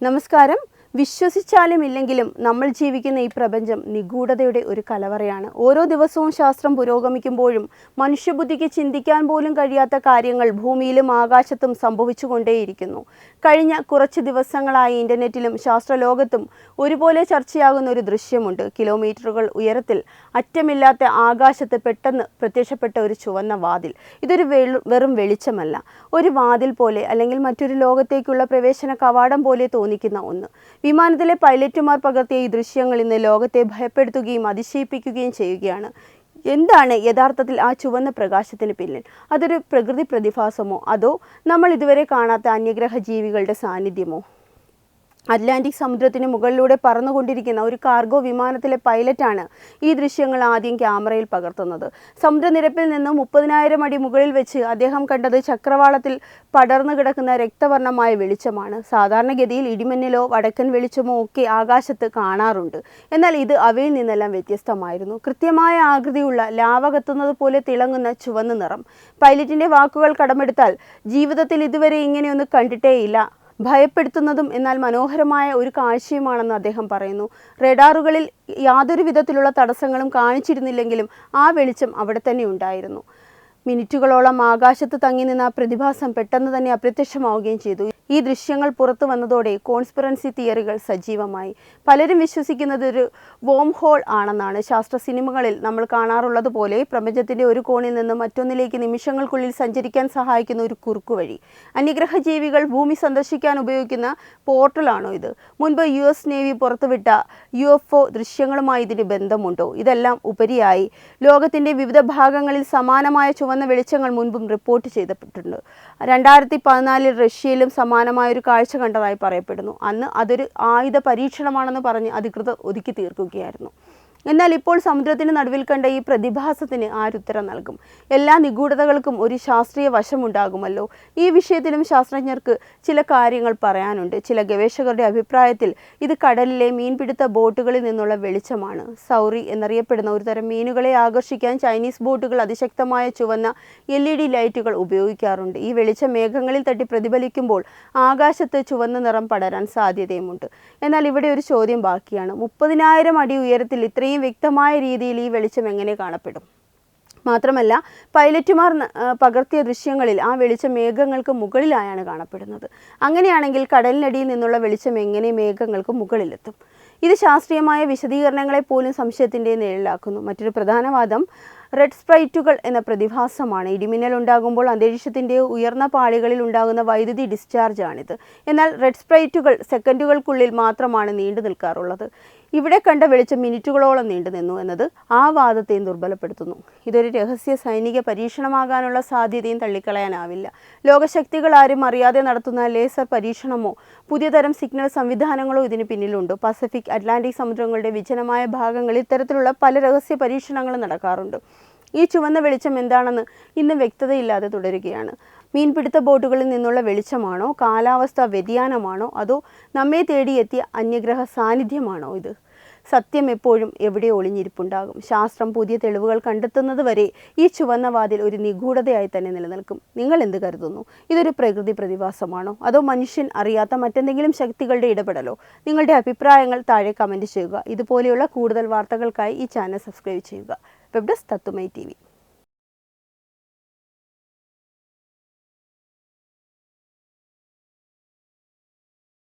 നമസ്കാരം. വിശ്വസിച്ചാലും ഇല്ലെങ്കിലും നമ്മൾ ജീവിക്കുന്ന ഈ പ്രപഞ്ചം നിഗൂഢതയുടെ ഒരു കലവറയാണ്. ഓരോ ദിവസവും ശാസ്ത്രം പുരോഗമിക്കുമ്പോഴും മനുഷ്യബുദ്ധിക്ക് ചിന്തിക്കാൻ പോലും കഴിയാത്ത കാര്യങ്ങൾ ഭൂമിയിലും ആകാശത്തും സംഭവിച്ചുകൊണ്ടേയിരിക്കുന്നു. കഴിഞ്ഞ കുറച്ച് ദിവസങ്ങളായി ഇന്റർനെറ്റിലും ശാസ്ത്രലോകത്തും ഒരുപോലെ ചർച്ചയാകുന്ന ഒരു ദൃശ്യമുണ്ട്. കിലോമീറ്ററുകൾ ഉയരത്തിൽ അറ്റമില്ലാത്ത ആകാശത്ത് പെട്ടെന്ന് പ്രത്യക്ഷപ്പെട്ട ഒരു ചുവന്ന വാതിൽ. ഇതൊരു വെറും വെളിച്ചമല്ല, ഒരു വാതിൽ പോലെ അല്ലെങ്കിൽ മറ്റൊരു ലോകത്തേക്കുള്ള പ്രവേശന കവാടം പോലെ തോന്നിക്കുന്ന ഒന്ന്. വിമാനത്തിലെ പൈലറ്റുമാർ പകർത്തിയ ഈ ദൃശ്യങ്ങൾ ഇന്ന് ലോകത്തെ ഭയപ്പെടുത്തുകയും അതിശയിപ്പിക്കുകയും ചെയ്യുകയാണ്. എന്താണ് യഥാർത്ഥത്തിൽ ആ ചുവന്ന പ്രകാശത്തിന് പിന്നിൽ? അതൊരു പ്രകൃതി പ്രതിഭാസമോ അതോ നമ്മൾ ഇതുവരെ കാണാത്ത അന്യഗ്രഹ ജീവികളുടെ സാന്നിധ്യമോ? അറ്റ്ലാന്റിക് സമുദ്രത്തിന് മുകളിലൂടെ പറന്നുകൊണ്ടിരിക്കുന്ന ഒരു കാർഗോ വിമാനത്തിലെ പൈലറ്റാണ് ഈ ദൃശ്യങ്ങൾ ആദ്യം ക്യാമറയിൽ പകർത്തുന്നത്. സമുദ്രനിരപ്പിൽ നിന്ന് 30,000 അടി മുകളിൽ വെച്ച് അദ്ദേഹം കണ്ടത് ചക്രവാളത്തിൽ പടർന്നു കിടക്കുന്ന രക്തവർണ്ണമായ വെളിച്ചമാണ്. സാധാരണഗതിയിൽ ഇടിമിന്നലോ വടക്കൻ വെളിച്ചമോ ഒക്കെ ആകാശത്ത് കാണാറുണ്ട്. എന്നാൽ ഇത് അവയിൽ നിന്നെല്ലാം വ്യത്യസ്തമായിരുന്നു. കൃത്യമായ ആകൃതിയുള്ള ലാവ കത്തുന്നത് പോലെ തിളങ്ങുന്ന ചുവന്ന നിറം. പൈലറ്റിന്റെ വാക്കുകൾ കടമെടുത്താൽ, ജീവിതത്തിൽ ഇതുവരെ ഇങ്ങനെയൊന്നും കണ്ടിട്ടേയില്ല, ഭയപ്പെടുത്തുന്നതും എന്നാൽ മനോഹരമായ ഒരു കാഴ്ചയുമാണെന്ന് അദ്ദേഹം പറയുന്നു. റഡാറുകളിൽ യാതൊരു വിധത്തിലുള്ള തടസ്സങ്ങളും കാണിച്ചിരുന്നില്ലെങ്കിലും ആ വെളിച്ചം അവിടെ തന്നെ ഉണ്ടായിരുന്നു. മിനിറ്റുകളോളം ആകാശത്ത് തങ്ങി നിന്ന പ്രതിഭാസം പെട്ടെന്ന് തന്നെ അപ്രത്യക്ഷമാവുകയും ചെയ്തു. ഈ ദൃശ്യങ്ങൾ പുറത്തു വന്നതോടെ കോൺസ്പിറൻസി തിയറികൾ സജീവമായി. പലരും വിശ്വസിക്കുന്നത് ഒരു വോം ഹോൾ ആണെന്നാണ്. ശാസ്ത്ര സിനിമകളിൽ നമ്മൾ കാണാറുള്ളത് പോലെ പ്രപഞ്ചത്തിന്റെ ഒരു കോണിൽ നിന്ന് മറ്റൊന്നിലേക്ക് നിമിഷങ്ങൾക്കുള്ളിൽ സഞ്ചരിക്കാൻ സഹായിക്കുന്ന ഒരു കുറുക്കുവഴി. അന്യഗ്രഹ ജീവികൾ ഭൂമി സന്ദർശിക്കാൻ ഉപയോഗിക്കുന്ന പോർട്ടലാണോ ഇത്? മുൻപ് US നേവി പുറത്തുവിട്ട UFO ദൃശ്യങ്ങളുമായി ഇതിന് ബന്ധമുണ്ടോ? ഇതെല്ലാം ഉപരിയായി ലോകത്തിന്റെ വിവിധ ഭാഗങ്ങളിൽ സമാനമായ ചുവന്ന വെളിച്ചങ്ങൾ മുൻപും റിപ്പോർട്ട് ചെയ്യപ്പെട്ടിട്ടുണ്ട്. 2014 റഷ്യയിലും സമാനമായ ഒരു കാഴ്ച കണ്ടതായി പറയപ്പെടുന്നു. അന്ന് അതൊരു ആയുധ പരീക്ഷണമാണെന്ന് പറഞ്ഞ് അധികൃതർ ഒതുക്കി തീർക്കുകയായിരുന്നു. എന്നാൽ ഇപ്പോൾ സമുദ്രത്തിന് നടുവിൽ കണ്ട ഈ പ്രതിഭാസത്തിന് ആരുത്തരം നൽകും? എല്ലാ നിഗൂഢതകൾക്കും ഒരു ശാസ്ത്രീയ വശമുണ്ടാകുമല്ലോ. ഈ വിഷയത്തിലും ശാസ്ത്രജ്ഞർക്ക് ചില കാര്യങ്ങൾ പറയാനുണ്ട്. ചില ഗവേഷകരുടെ അഭിപ്രായത്തിൽ ഇത് കടലിലെ മീൻപിടുത്ത ബോട്ടുകളിൽ നിന്നുള്ള വെളിച്ചമാണ്. സൗറി എന്നറിയപ്പെടുന്ന ഒരു തരം മീനുകളെ ആകർഷിക്കാൻ ചൈനീസ് ബോട്ടുകൾ അതിശക്തമായ ചുവന്ന LED ലൈറ്റുകൾ ഉപയോഗിക്കാറുണ്ട്. ഈ വെളിച്ചം മേഘങ്ങളിൽ തട്ടി പ്രതിഫലിക്കുമ്പോൾ ആകാശത്ത് ചുവന്ന നിറം പടരാൻ സാധ്യതയുമുണ്ട്. എന്നാൽ ഇവിടെ ഒരു ചോദ്യം ബാക്കിയാണ്. 30,000 അടി ഉയരത്തിൽ ഇത്രയും വ്യക്തമായ രീതിയിൽ ഈ വെളിച്ചം എങ്ങനെ കാണപ്പെടും? മാത്രമല്ല, പൈലറ്റുമാർ പകർത്തിയ ദൃശ്യങ്ങളിൽ ആ വെളിച്ചം മേഘങ്ങൾക്ക് മുകളിലായാണ് കാണപ്പെടുന്നത്. അങ്ങനെയാണെങ്കിൽ കടലിനടിയിൽ നിന്നുള്ള വെളിച്ചം എങ്ങനെ മേഘങ്ങൾക്ക് മുകളിലെത്തും? ഇത് ശാസ്ത്രീയമായ വിശദീകരണങ്ങളെ പോലും സംശയത്തിൻ്റെ നിഴലിലാക്കുന്നു. മറ്റൊരു പ്രധാന വാദം റെഡ് സ്പ്രൈറ്റുകൾ എന്ന പ്രതിഭാസമാണ്. ഇടിമിന്നൽ ഉണ്ടാകുമ്പോൾ അന്തരീക്ഷത്തിൻ്റെ ഉയർന്ന പാളികളിൽ ഉണ്ടാകുന്ന വൈദ്യുതി ഡിസ്ചാർജ് ആണിത്. എന്നാൽ റെഡ് സ്പ്രൈറ്റുകൾ സെക്കൻഡുകൾക്കുള്ളിൽ മാത്രമാണ് നീണ്ടു നിൽക്കാറുള്ളത്. ഇവിടെ കണ്ട വെളിച്ചം മിനിറ്റുകളോളം നീണ്ടുനിന്നു എന്നത് ആ വാദത്തെയും ദുർബലപ്പെടുത്തുന്നു. ഇതൊരു രഹസ്യ സൈനിക പരീക്ഷണമാകാനുള്ള സാധ്യതയും തള്ളിക്കളയാനാവില്ല. ലോകശക്തികൾ ആരും അറിയാതെ നടത്തുന്ന ലേസർ പരീക്ഷണമോ പുതിയ തരം സിഗ്നൽ സംവിധാനങ്ങളോ ഇതിന് പിന്നിലുണ്ട്. പസഫിക്, അറ്റ്ലാന്റിക് സമുദ്രങ്ങളുടെ വിജനമായ ഭാഗങ്ങളിൽ ഇത്തരത്തിലുള്ള പല രഹസ്യ പരീക്ഷണങ്ങളും നടക്കാറുണ്ട്. ഈ ചുവന്ന വെളിച്ചം എന്താണെന്ന് ഇന്ന് വ്യക്തതയില്ലാതെ തുടരുകയാണ്. മീൻപിടുത്ത ബോട്ടുകളിൽ നിന്നുള്ള വെളിച്ചമാണോ, കാലാവസ്ഥാ വ്യതിയാനമാണോ, അതോ നമ്മെ തേടിയെത്തിയ അന്യഗ്രഹ സാന്നിധ്യമാണോ ഇത്? സത്യം എപ്പോഴും എവിടെ ഒളിഞ്ഞിരിപ്പുണ്ടാകും. ശാസ്ത്രം പുതിയ തെളിവുകൾ കണ്ടെത്തുന്നത് വരെ ഈ ചുവന്ന വാതിൽ ഒരു നിഗൂഢതയായി തന്നെ നിലനിൽക്കും. നിങ്ങൾ എന്ത് കരുതുന്നു? ഇതൊരു പ്രകൃതി പ്രതിഭാസമാണോ അതോ മനുഷ്യൻ അറിയാത്ത മറ്റെന്തെങ്കിലും ശക്തികളുടെ ഇടപെടലോ? നിങ്ങളുടെ അഭിപ്രായങ്ങൾ താഴെ കമൻറ്റ് ചെയ്യുക. ഇതുപോലെയുള്ള കൂടുതൽ വാർത്തകൾക്കായി ഈ ചാനൽ സബ്സ്ക്രൈബ് ചെയ്യുക. വെബ് ഡെസ്ക് തത്തുമൈ TV.